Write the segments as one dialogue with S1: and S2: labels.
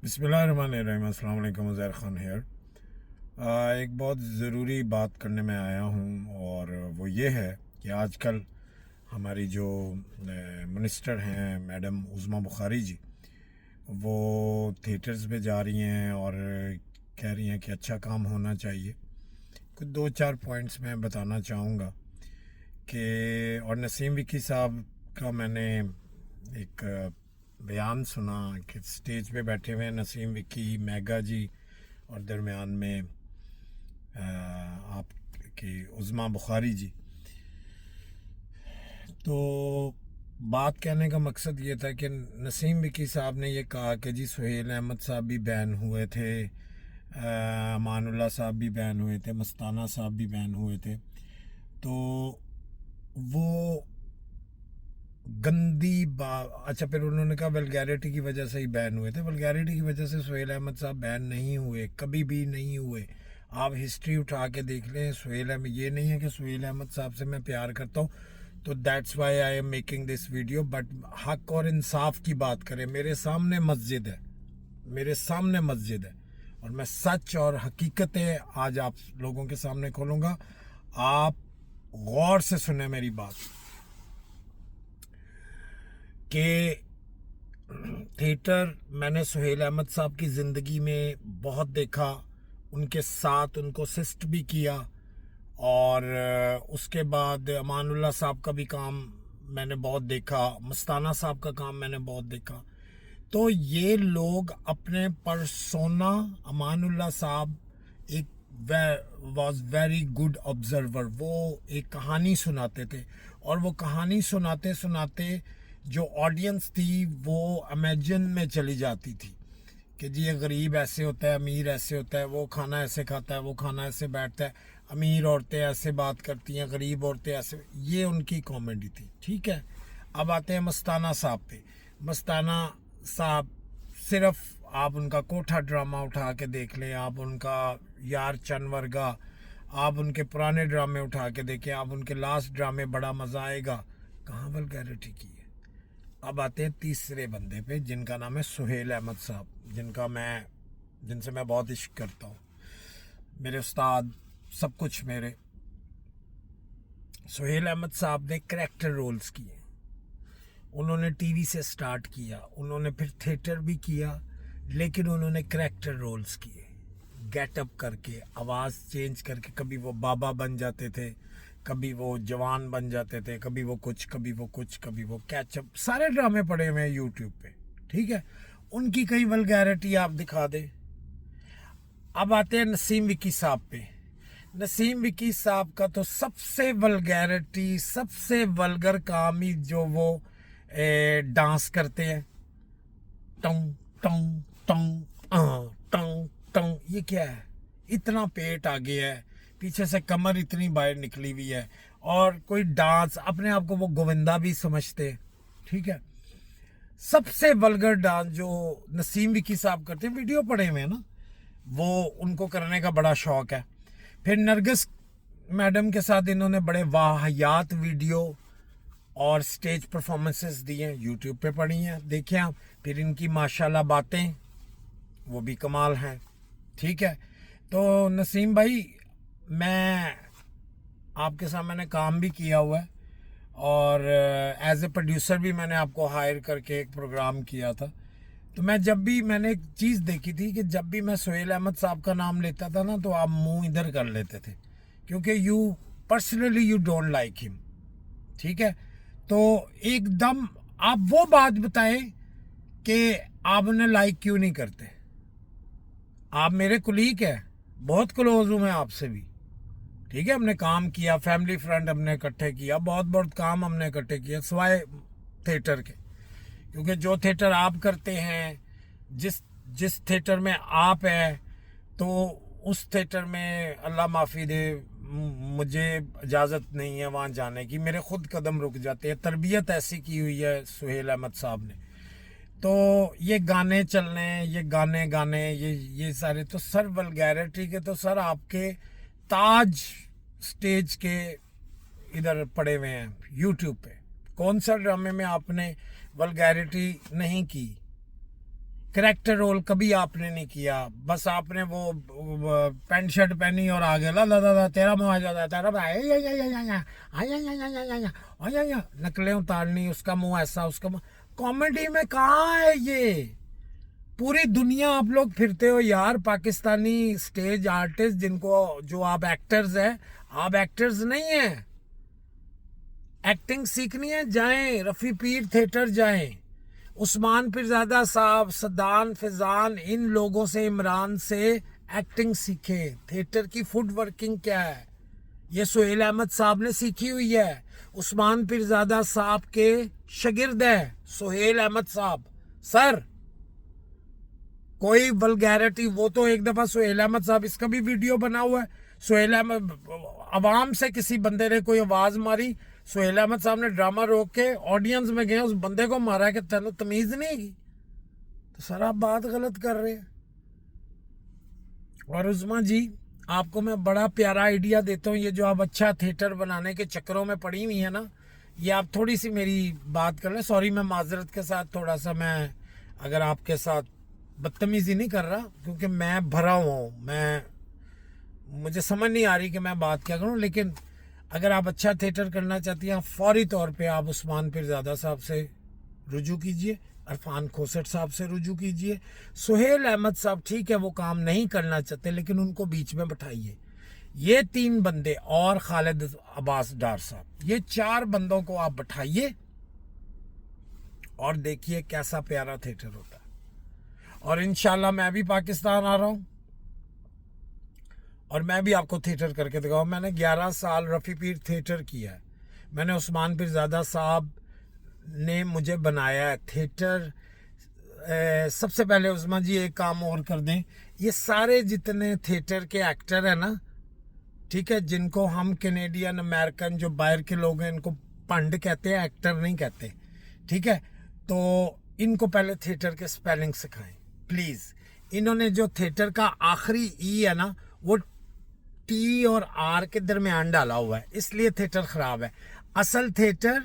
S1: बिस्मिल्लाहिर्रहमानिर्रहीम। अस्सलाम वालेकुम। उज़ैर ख़ान हेयर। एक बहुत ज़रूरी बात करने में आया हूँ और वो ये है कि आजकल हमारी जो मिनिस्टर हैं मैडम उज़्मा बुखारी जी, वो थिएटर्स पे जा रही हैं और कह रही हैं कि अच्छा काम होना चाहिए। कुछ दो चार पॉइंट्स मैं बताना चाहूँगा कि और नसीम विकी साहब का मैंने एक बयान सुना कि स्टेज पे बैठे हुए हैं नसीम विकी, मेगा जी और दरमियान में आपकी उज़्मा बुखारी जी। तो बात कहने का मकसद ये था कि नसीम विकी साहब ने ये कहा कि जी सुहेल अहमद साहब भी बैन हुए थे, अमानुल्लाह साहब भी बैन हुए थे, मस्ताना साहब भी बैन हुए थे। तो वो गंदी अच्छा, फिर उन्होंने कहा वल्गैरिटी की वजह से ही बैन हुए थे। वल्गैरिटी की वजह से सुहेल अहमद साहब बैन नहीं हुए, कभी भी नहीं हुए। आप हिस्ट्री उठा के देख लें। सुहेल अहमद, ये नहीं है कि सुहेल अहमद साहब से मैं प्यार करता हूँ तो that's why I am making this video, but हक और इंसाफ की बात करें। मेरे सामने मस्जिद है, मेरे सामने मस्जिद है और मैं सच और हकीकतें आज आप लोगों के सामने खोलूँगा। आप गौर से सुने मेरी बात कि थिएटर मैंने सुहेल अहमद साहब की ज़िंदगी में बहुत देखा, उनके साथ उनको असिस्ट भी किया और उसके बाद अमानुल्लाह साहब का भी काम मैंने बहुत देखा, मस्ताना साहब का काम मैंने बहुत देखा। तो ये लोग अपने परसोना, अमानुल्लाह साहब एक वॉज वेरी गुड ऑब्जर्वर। वो एक कहानी सुनाते थे और वो कहानी सुनाते सुनाते जो ऑडियंस थी वो इमेजिन में चली जाती थी कि जी ये गरीब ऐसे होता है, अमीर ऐसे होता है, वो खाना ऐसे खाता है, वो खाना ऐसे बैठता है, अमीर औरतें ऐसे बात करती हैं, गरीब औरतें ऐसे। ये उनकी कॉमेडी थी, ठीक है। अब आते हैं मस्ताना साहब पे। मस्ताना साहब, सिर्फ आप उनका कोठा ड्रामा उठा के देख लें, आप उनका यार चंद वर्गा, आप उनके पुराने ड्रामे उठा के देखें, आप उनके लास्ट ड्रामे, बड़ा मज़ा आएगा, कहाँ वल्गैरिटी की है। अब आते हैं तीसरे बंदे पे जिनका नाम है सुहेल अहमद साहब, जिनसे मैं बहुत इश्क करता हूँ, मेरे उस्ताद, सब कुछ मेरे। सुहेल अहमद साहब ने करैक्टर रोल्स किए। उन्होंने टीवी से स्टार्ट किया, उन्होंने फिर थिएटर भी किया, लेकिन उन्होंने करैक्टर रोल्स किए, गेटअप करके, आवाज़ चेंज करके। कभी वो बाबा बन जाते थे, कभी वो जवान बन जाते थे, कभी वो कुछ, कभी वो कुछ, कभी वो कैचअप। सारे ड्रामे पड़े हुए हैं यूट्यूब पे, ठीक है। उनकी कई वल्गैरिटी आप दिखा दे। अब आते हैं नसीम विकी साहब पे। नसीम विकी साहब का तो सबसे वल्गैरिटी, सबसे वल्गर काम ही जो वो डांस करते हैं, टंग टंग टंग टंग टंग। ये क्या है? इतना पेट आ गया है, पीछे से कमर इतनी बाहर निकली हुई है और कोई डांस, अपने आप को वो गोविंदा भी समझते हैं, ठीक है। सबसे वल्गर डांस जो नसीम विकी साहब करते हैं, वीडियो पड़े हुए हैं ना, वो उनको करने का बड़ा शौक है। फिर नरगिस मैडम के साथ इन्होंने बड़े वाहियात वीडियो और स्टेज परफॉर्मेंसेस दी हैं, यूट्यूब पे पड़ी हैं, देखें आप। फिर इनकी माशाल्लाह बातें, वो भी कमाल हैं, ठीक है। तो नसीम भाई, मैं आपके साथ मैंने काम भी किया हुआ है और एज ए प्रोड्यूसर भी मैंने आपको हायर करके एक प्रोग्राम किया था। तो मैं जब भी, मैंने एक चीज़ देखी थी कि जब भी मैं सुहेल अहमद साहब का नाम लेता था ना, तो आप मुंह इधर कर लेते थे क्योंकि you personally you don't like him, ठीक है। तो एकदम आप वो बात बताएं कि आप उन्हें लाइक क्यों नहीं करते। आप मेरे कुलीग है, बहुत क्लोज हूँ मैं आपसे भी, ठीक है। हमने काम किया, फैमिली फ्रंट हमने इकट्ठे किया, बहुत बहुत काम हमने इकट्ठे किया सिवाय थिएटर के। क्योंकि जो थिएटर आप करते हैं, जिस जिस थिएटर में आप हैं, तो उस थिएटर में अल्लाह माफ़ी दे, मुझे इजाज़त नहीं है वहाँ जाने की, मेरे खुद कदम रुक जाते हैं। तरबियत ऐसी की हुई है सुहेल अहमद साहब ने। तो ये गाने चलने, ये गाने गाने, ये सारे तो सर वल्गैरिटी के, तो सर आपके ताज स्टेज के इधर पड़े हुए हैं यूट्यूब पे। कौन सा ड्रामे में आपने वल्गैरिटी नहीं की? करेक्टर रोल कभी आपने नहीं किया। बस आपने वो पैंट शर्ट पहनी और आगे ला ला ला तेरा मुँह आ जाता है, तेरा नकलें उतारनी, उसका मुंह ऐसा, उसका मुंह। कॉमेडी में कहाँ है ये? पूरी दुनिया आप लोग फिरते हो यार, पाकिस्तानी स्टेज आर्टिस्ट जिनको, जो आप एक्टर्स हैं, आप एक्टर्स नहीं हैं। एक्टिंग सीखनी है, जाएं रफ़ी पीर थिएटर जाएं, उस्मान पिरज़ादा साहब, सदान फिजान, इन लोगों से, इमरान से एक्टिंग सीखें। थिएटर की फुट वर्किंग क्या है ये सुहेल अहमद साहब ने सीखी हुई है। उस्मान पिरज़ादा साहब के शागिर्द है सुहेल अहमद साहब। सर कोई वल्गैरिटी, वो तो एक दफ़ा सुहेल अहमद साहब, इसका भी वीडियो बना हुआ है। सुहेल अहमद, आवाम से किसी बंदे ने कोई आवाज़ मारी, सुहेल अहमद साहब ने ड्रामा रोक के ऑडियंस में गए, उस बंदे को मारा कि तेन तमीज़ नहीं है। तो सर आप बात गलत कर रहे हैं। और उस्मा जी, आपको मैं बड़ा प्यारा आइडिया देता हूँ, ये जो आप अच्छा थिएटर बनाने के चक्करों में पड़ी हुई है ना, ये आप थोड़ी सी मेरी बात कर लें। सॉरी, मैं माजरत के साथ थोड़ा सा, मैं अगर आपके साथ बदतमीज़ी नहीं कर रहा, क्योंकि मैं भरा हुआ हूँ, मुझे समझ नहीं आ रही कि मैं बात क्या करूँ। लेकिन अगर आप अच्छा थिएटर करना चाहती हैं, फौरी तौर पे आप उस्मान पिरज़ादा साहब से रुजू कीजिए, इरफान खोसट साहब से रुजू कीजिए। सुहेल अहमद साहब ठीक है वो काम नहीं करना चाहते, लेकिन उनको बीच में बैठाइए। ये 3 बंदे और खालिद अब्बास डार साहब, ये 4 बंदों को आप बैठाइए और देखिए कैसा प्यारा थिएटर होता है। और इंशाल्लाह मैं भी पाकिस्तान आ रहा हूँ और मैं भी आपको थिएटर करके दिखाऊँ। मैंने 11 साल रफ़ी पीर थिएटर किया है। मैंने उस्मान पिरज़ादा साहब ने मुझे बनाया है थिएटर। सबसे पहले उस्मान जी एक काम और कर दें, ये सारे जितने थिएटर के एक्टर हैं ना, ठीक है, जिनको हम कैनेडियन अमेरिकन जो बाहर के लोग हैं, इनको पंड कहते हैं, एक्टर नहीं कहते, ठीक है। तो इनको पहले थिएटर के स्पेलिंग सिखाएं प्लीज़। इन्होंने जो थिएटर का आखिरी ई है ना, वो टी और आर के दरमियान डाला हुआ है, इसलिए थिएटर खराब है। असल थिएटर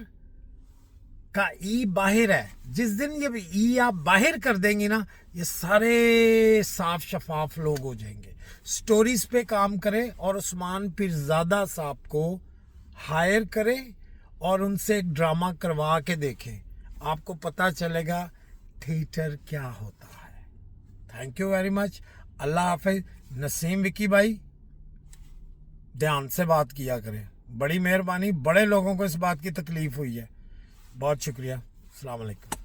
S1: का ई बाहर है। जिस दिन ये ई आप बाहर कर देंगी ना, ये सारे साफ शफाफ लोग हो जाएंगे। स्टोरीज पे काम करें और उस्मान पिरज़ादा साहब को हायर करें और उनसे एक ड्रामा करवा के देखें, आपको पता चलेगा थिएटर क्या होता है। Thank you very much. अल्लाह हाफिज। नसीम विकी भाई, ध्यान से बात किया करें, बड़ी मेहरबानी। बड़े लोगों को इस बात की तकलीफ हुई है, बहुत शुक्रिया। अस्सलाम वालेकुम।